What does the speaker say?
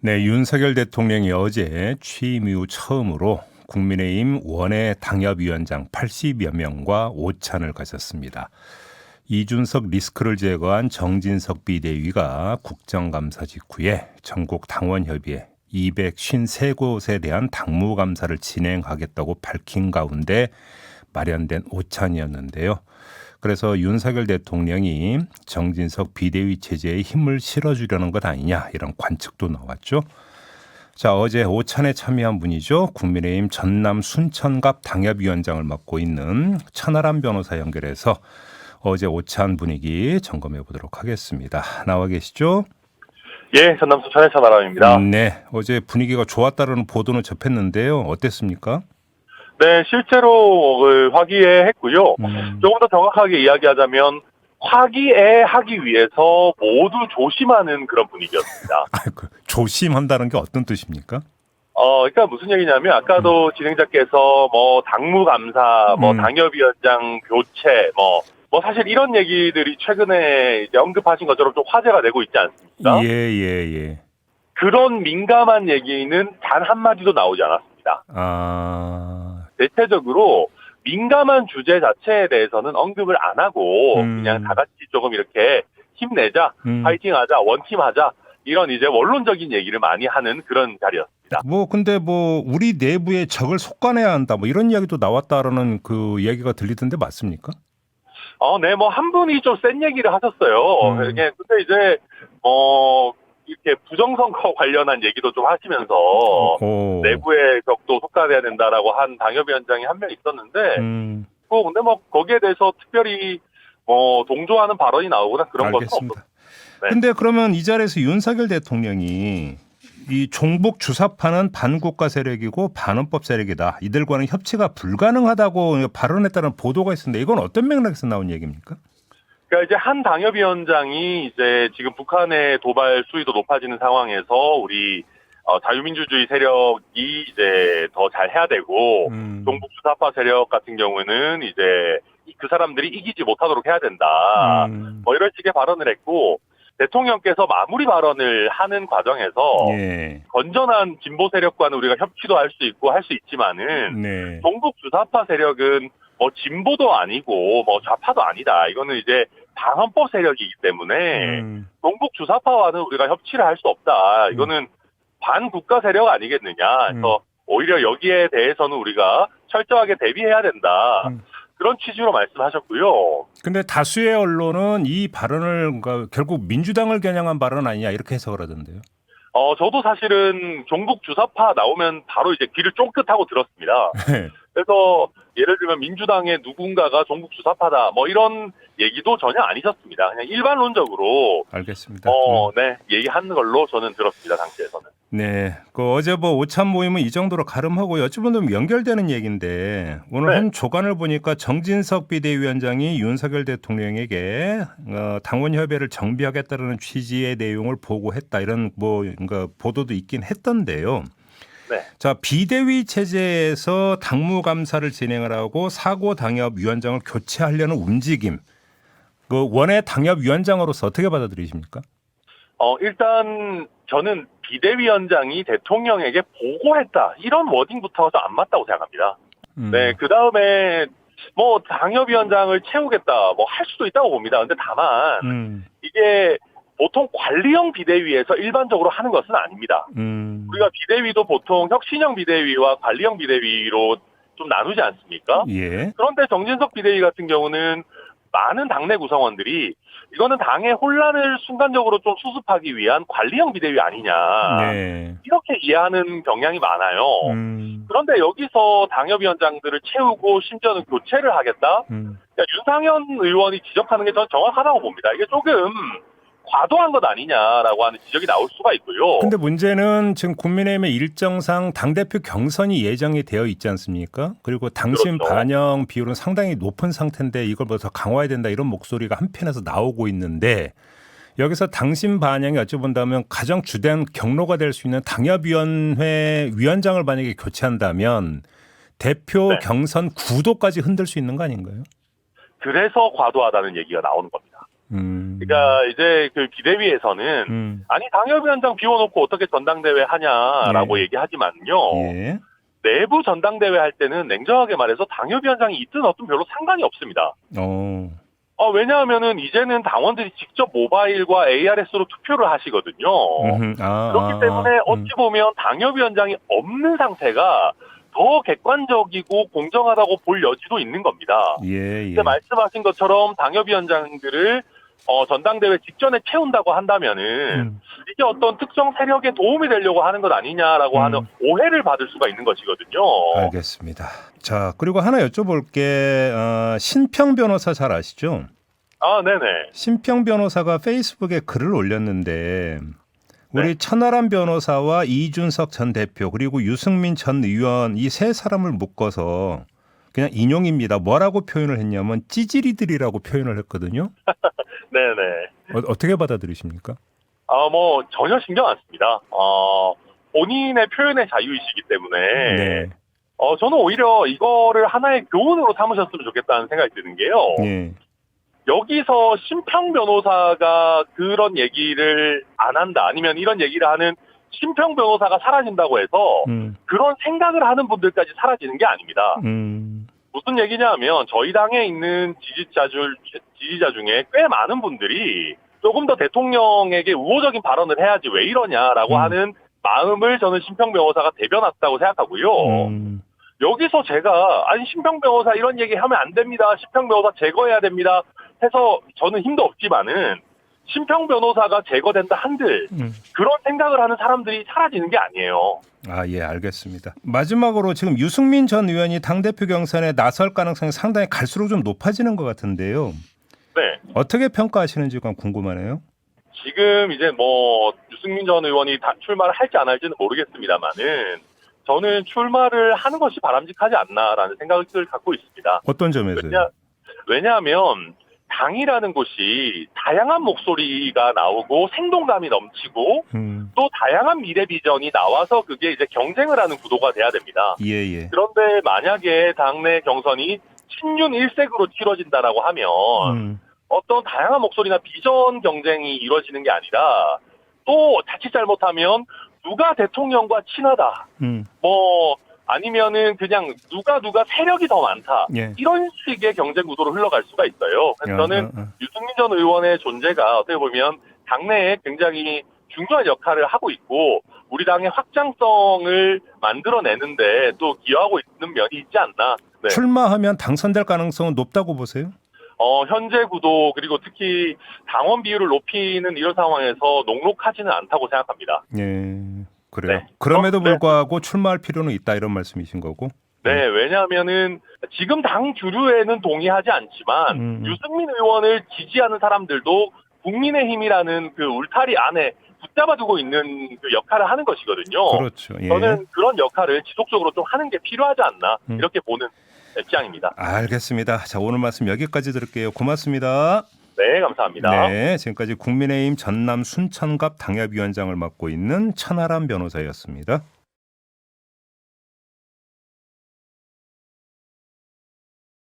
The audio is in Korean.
네, 윤석열 대통령이 어제 취임 이후 처음으로 국민의힘 원외 당협위원장 80여 명과 오찬을 가졌습니다. 이준석 리스크를 제거한 정진석 비대위가 국정감사 직후에 전국 당원협의회 253곳에 대한 당무감사를 진행하겠다고 밝힌 가운데 마련된 오찬이었는데요. 그래서 윤석열 대통령이 정진석 비대위 체제에 힘을 실어주려는 것 아니냐 이런 관측도 나왔죠. 자, 어제 오찬에 참여한 분이죠. 국민의힘 전남 순천갑 당협위원장을 맡고 있는 천하람 변호사 연결해서 어제 오찬 분위기 점검해 보도록 하겠습니다. 나와 계시죠? 예, 전남 순천의 천하람입니다. 네, 어제 분위기가 좋았다는 보도는 접했는데요. 어땠습니까? 네, 실제로 화기애애했고요. 조금 더 정확하게 이야기하자면 화기애애하기 위해서 모두 조심하는 그런 분위기였습니다. 조심한다는 게 어떤 뜻입니까? 그러니까 무슨 얘기냐면 아까도 진행자께서 뭐 당무감사, 뭐 당협위원장 교체, 뭐 사실 이런 얘기들이 최근에 이제 언급하신 것처럼 좀 화제가 되고 있지 않습니까? 예. 그런 민감한 얘기는 단 한마디도 나오지 않았습니다. 대체적으로 민감한 주제 자체에 대해서는 언급을 안 하고 그냥 다 같이 조금 이렇게 힘내자, 파이팅하자, 원팀하자 이런 이제 원론적인 얘기를 많이 하는 그런 자리였습니다. 근데 우리 내부에 적을 속아내야 한다 이런 이야기도 나왔다라는 그 이야기가 들리던데 맞습니까? 네, 한 분이 좀 센 얘기를 하셨어요. 근데 이제 이렇게 부정선거 관련한 얘기도 좀 하시면서 내부의 적도 속아내야 된다라고 한 당협위원장이 한 명 있었는데, 근데 거기에 대해서 특별히 동조하는 발언이 나오거나 그런 것은 없었습니다. 네. 근데 그러면 이 자리에서 윤석열 대통령이 이 종북 주사파는 반국가 세력이고 반헌법 세력이다. 이들과는 협치가 불가능하다고 발언했다는 보도가 있었는데 이건 어떤 맥락에서 나온 얘기입니까? 그러니까 이제 한 당협위원장이 이제 지금 북한의 도발 수위도 높아지는 상황에서 우리 자유민주주의 세력이 이제 더 잘해야 되고 종북 주사파 세력 같은 경우는 이제 그 사람들이 이기지 못하도록 해야 된다. 이런 식의 발언을 했고 대통령께서 마무리 발언을 하는 과정에서 건전한 진보 세력과는 우리가 협치도 할 수 있고 할 수 있지만은 종북 주사파 세력은 진보도 아니고 좌파도 아니다. 이거는 이제 반헌법 세력이기 때문에 종북 주사파와는 우리가 협치를 할 수 없다. 이거는 반국가 세력 아니겠느냐. 그래서 오히려 여기에 대해서는 우리가 철저하게 대비해야 된다. 그런 취지로 말씀하셨고요. 근데 다수의 언론은 이 발언을 결국 민주당을 겨냥한 발언 아니냐 이렇게 해석을 하던데요. 저도 사실은 종북 주사파 나오면 바로 이제 귀를 쫑긋하고 들었습니다. 그래서 예를 들면 민주당의 누군가가 종북 주사파다 이런 얘기도 전혀 아니셨습니다. 그냥 일반론적으로 알겠습니다. 네, 얘기한 걸로 저는 들었습니다. 당시에서는. 네, 어제 오찬 모임은 이 정도로 가름하고 어찌 보면 연결되는 얘기인데 오늘 한 조간을 보니까 정진석 비대위원장이 윤석열 대통령에게 당원 협의를 정비하겠다는 취지의 내용을 보고했다 이런 보도도 있긴 했던데요. 네. 자, 비대위 체제에서 당무감사를 진행을 하고 사고 당협위원장을 교체하려는 움직임, 원외 당협위원장으로서 어떻게 받아들이십니까? 일단 저는 비대위원장이 대통령에게 보고했다 이런 워딩부터가 좀 안 맞다고 생각합니다. 네, 그 다음에 당협위원장을 채우겠다 할 수도 있다고 봅니다. 근데 다만 이게 보통 관리형 비대위에서 일반적으로 하는 것은 아닙니다. 우리가 비대위도 보통 혁신형 비대위와 관리형 비대위로 좀 나누지 않습니까? 예. 그런데 정진석 비대위 같은 경우는 많은 당내 구성원들이 이거는 당의 혼란을 순간적으로 좀 수습하기 위한 관리형 비대위 아니냐 이렇게 이해하는 경향이 많아요. 그런데 여기서 당협위원장들을 채우고 심지어는 교체를 하겠다? 그러니까 윤상현 의원이 지적하는 게 저는 정확하다고 봅니다. 이게 조금 과도한 것 아니냐라고 하는 지적이 나올 수가 있고요. 근데 문제는 지금 국민의힘의 일정상 당대표 경선이 예정이 되어 있지 않습니까? 그리고 당심 반영 비율은 상당히 높은 상태인데 이걸 더 강화해야 된다 이런 목소리가 한편에서 나오고 있는데 여기서 당심 반영이 어찌 본다면 가장 주된 경로가 될 수 있는 당협위원회 위원장을 만약에 교체한다면 대표 경선 구도까지 흔들 수 있는 거 아닌가요? 그래서 과도하다는 얘기가 나오는 겁니다. 그러니까 이제 그 비대위에서는 아니 당협위원장 비워놓고 어떻게 전당대회 하냐라고 예. 얘기하지만요. 예. 내부 전당대회 할 때는 냉정하게 말해서 당협위원장이 있든 없든 별로 상관이 없습니다. 왜냐하면은 이제는 당원들이 직접 모바일과 ARS로 투표를 하시거든요. 그렇기 때문에 어찌 보면 당협위원장이 없는 상태가 더 객관적이고 공정하다고 볼 여지도 있는 겁니다. 근데 말씀하신 것처럼 당협위원장들을 전당대회 직전에 채운다고 한다면은 이게 어떤 특정 세력에 도움이 되려고 하는 것 아니냐라고 하는 오해를 받을 수가 있는 것이거든요. 알겠습니다. 자, 그리고 하나 여쭤볼게. 신평 변호사 잘 아시죠? 네네. 신평 변호사가 페이스북에 글을 올렸는데 우리 천하람 변호사와 이준석 전 대표 그리고 유승민 전 의원 이 세 사람을 묶어서 그냥 인용입니다. 뭐라고 표현을 했냐면 찌질이들이라고 표현을 했거든요. 네네. 어떻게 받아들이십니까? 뭐 전혀 신경 안 씁니다. 본인의 표현의 자유이시기 때문에 저는 오히려 이거를 하나의 교훈으로 삼으셨으면 좋겠다는 생각이 드는 게요. 여기서 신평 변호사가 그런 얘기를 안 한다 아니면 이런 얘기를 하는 신평 변호사가 사라진다고 해서 그런 생각을 하는 분들까지 사라지는 게 아닙니다. 무슨 얘기냐 하면 저희 당에 있는 지지자 중에 꽤 많은 분들이 조금 더 대통령에게 우호적인 발언을 해야지 왜 이러냐라고 하는 마음을 저는 신평 변호사가 대변했다고 생각하고요. 여기서 제가 아니 신평 변호사 이런 얘기 하면 안 됩니다. 신평 변호사 제거해야 됩니다. 해서 저는 힘도 없지만은 신평 변호사가 제거된다 한들 그런 생각을 하는 사람들이 사라지는 게 아니에요. 예, 알겠습니다. 마지막으로 지금 유승민 전 의원이 당대표 경선에 나설 가능성이 상당히 갈수록 좀 높아지는 것 같은데요. 네. 어떻게 평가하시는지가 궁금하네요. 지금 이제 뭐 유승민 전 의원이 출마를 할지 안 할지는 모르겠습니다만은 저는 출마를 하는 것이 바람직하지 않나라는 생각을 갖고 있습니다. 어떤 점에서요? 왜냐하면 당이라는 곳이 다양한 목소리가 나오고 생동감이 넘치고 또 다양한 미래 비전이 나와서 그게 이제 경쟁을 하는 구도가 돼야 됩니다. 그런데 만약에 당내 경선이 친윤 일색으로 치러진다라고 하면 어떤 다양한 목소리나 비전 경쟁이 이루어지는 게 아니라 또 자칫 잘못하면 누가 대통령과 친하다. 아니면은 그냥 누가 세력이 더 많다. 이런 식의 경쟁 구도로 흘러갈 수가 있어요. 그래서 저는 유승민 전 의원의 존재가 어떻게 보면 당내에 굉장히 중요한 역할을 하고 있고 우리 당의 확장성을 만들어내는데 또 기여하고 있는 면이 있지 않나. 출마하면 당선될 가능성은 높다고 보세요? 현재 구도 그리고 특히 당원 비율을 높이는 이런 상황에서 녹록하지는 않다고 생각합니다. 그래요. 그럼에도 불구하고 출마할 필요는 있다 이런 말씀이신 거고. 왜냐하면은 지금 당 주류에는 동의하지 않지만 유승민 의원을 지지하는 사람들도 국민의힘이라는 그 울타리 안에 붙잡아두고 있는 그 역할을 하는 것이거든요. 그렇죠. 저는 그런 역할을 지속적으로 좀 하는 게 필요하지 않나 이렇게 보는 입장입니다. 알겠습니다. 자, 오늘 말씀 여기까지 들을게요. 고맙습니다. 네, 감사합니다. 지금까지 국민의힘 전남 순천갑 당협위원장을 맡고 있는 천하람 변호사였습니다.